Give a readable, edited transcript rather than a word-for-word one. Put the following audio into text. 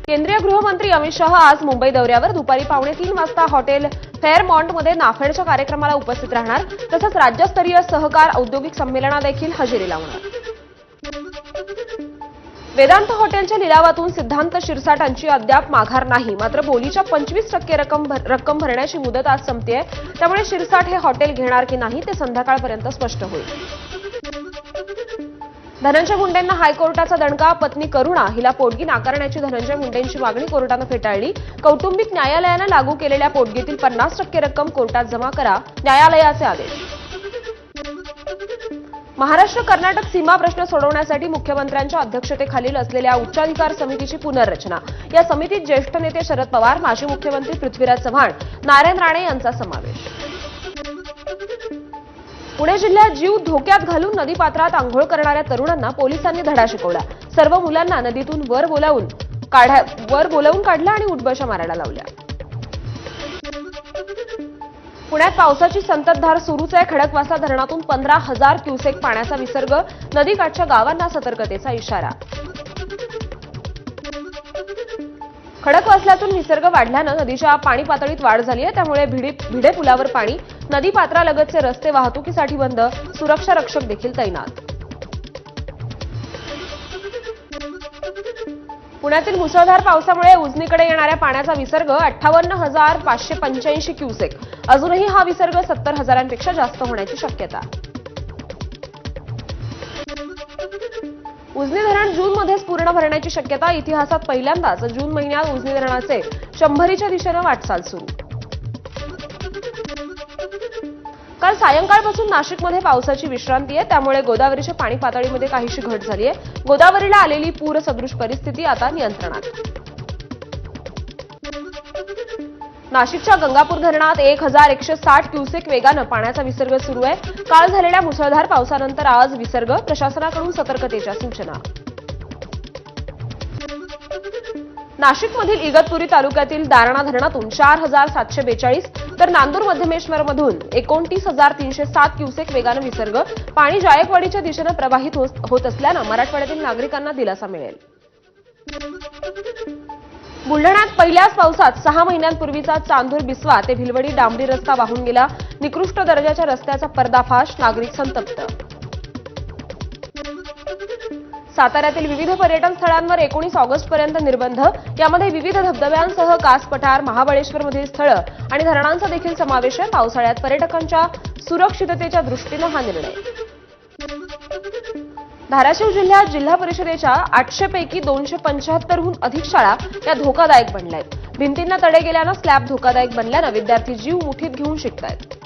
केंद्रीय गृहमंत्री अमित शहा आज मुंबई दौऱ्यावर दुपारी 2:45 वाजता हॉटेल फेअरमॉन्टमध्ये नाफेडच्या कार्यक्रमाला उपस्थित राहणार तसंच राज्यस्तरीय सहकार औद्योगिक संमेलनाला देखील हजेरी लावणार। वेदांत हॉटेलच्या लिलावातून सिद्धांत शिरसाटांची अद्याप माघार नाही, मात्र बोलीच्या 25% रक्कम भरण्याची मुदत आज संपतेय, त्यामुळे शिरसाट हे हॉटेल घेणार की नाही ते संध्याकाळपर्यंत स्पष्ट होईल। धनंजय मुंडेंना हायकोर्टाचा दणका, पत्नी करुणा हिला पोटगी नाकारण्याची धनंजय मुंडेंची मागणी कोर्टानं फेटाळली। कौटुंबिक न्यायालयानं लागू केलेल्या पोटगीतील 50% रक्कम कोर्टात जमा करा, न्यायालयाचे आदेश। महाराष्ट्र कर्नाटक सीमा प्रश्न सोडवण्यासाठी मुख्यमंत्र्यांच्या अध्यक्षतेखालील असलेल्या उच्चाधिकार समितीची पुनर्रचना। या समितीत ज्येष्ठ नेते शरद पवार, माजी मुख्यमंत्री पृथ्वीराज चव्हाण, नारायण राणे यांचा समावेश। पुणे जिल्ह्यात जीव धोक्यात घालून नदीपात्रात आंघोळ करणाऱ्या तरुणांना पोलिसांनी धडा शिकवला। सर्व मुलांना नदीतून वर बोलावून काढलं आणि उठबशा मारायला लावल्या। पुण्यात पावसाची संततधार सुरूच आहे। खडकवासला धरणातून 15,000 क्युसेक पाण्याचा विसर्ग, नदीकाठच्या गावांना सतर्कतेचा इशारा। खडकवासल्यातून विसर्ग वाढल्यानं नदीच्या पाणी पातळीत वाढ झाली आहे, त्यामुळे भिडे पुलावर पाणी, नदीपात्रालगतचे रस्ते वाहतुकीसाठी बंद, सुरक्षा रक्षक देखील तैनात। पुण्यातील मुसळधार पावसामुळे उजनीकडे येणाऱ्या पाण्याचा विसर्ग 58,585 क्युसेक, अजूनही हा विसर्ग 70,000पेक्षा जास्त होण्याची शक्यता। उजनी धरण जूनमध्येच पूर्ण भरण्याची शक्यता, इतिहासात पहिल्यांदाच जून महिन्यात उजनी धरणाचे 100च्या दिशेनं वाटचाल सुरू। काल सायंकाळपासून नाशिकमध्ये पावसाची विश्रांती आहे, त्यामुळे गोदावरीच्या पाणी पातळीमध्ये काहीशी घट झाली आहे। गोदावरीला आलेली पूरसदृश परिस्थिती आता नियंत्रणात। नाशिकच्या गंगापूर धरणात 1,160 क्युसेक वेगानं पाण्याचा विसर्ग सुरू आहे। काल झालेल्या मुसळधार पावसानंतर आज विसर्ग, प्रशासनाकडून सतर्कतेच्या सूचना। नाशिकमधील इगतपुरी तालुक्यातील दारणा धरणातून 4,742 तर नांदूर मध्यमेश्वरमधून 29,307 क्युसेक वेगानं विसर्ग, पाणी जायकवाडीच्या दिशेनं प्रवाहित होत असल्यानं मराठवाड्यातील नागरिकांना दिलासा मिळेल। बुलढाण्यात पहिल्याच पावसात 6 महिन्यांपूर्वीचा चांदूर बिस्वा ते भिलवडी डांबरी रस्ता वाहून गेला, निकृष्ट दर्जाच्या रस्त्याचा पर्दाफाश, नागरिक संतप्त। साताऱ्यातील विविध पर्यटन स्थळांवर 19 ऑगस्टपर्यंत निर्बंध, यामध्ये विविध धबधब्यांसह कास पठार, महाबळेश्वरमधील स्थळं आणि धरणांचा देखील समावेश आहे। पावसाळ्यात पर्यटकांच्या सुरक्षिततेच्या दृष्टीनं हा निर्णय। धाराशिव जिल्ह्यात जिल्हा परिषदेच्या 800 पैकी 275हून अधिक शाळा या धोकादायक बनल्या आहेत। भिंतींना तडे गेल्यानं स्लॅब धोकादायक बनल्यानं विद्यार्थी जीव मुठीत घेऊन शिकतायत।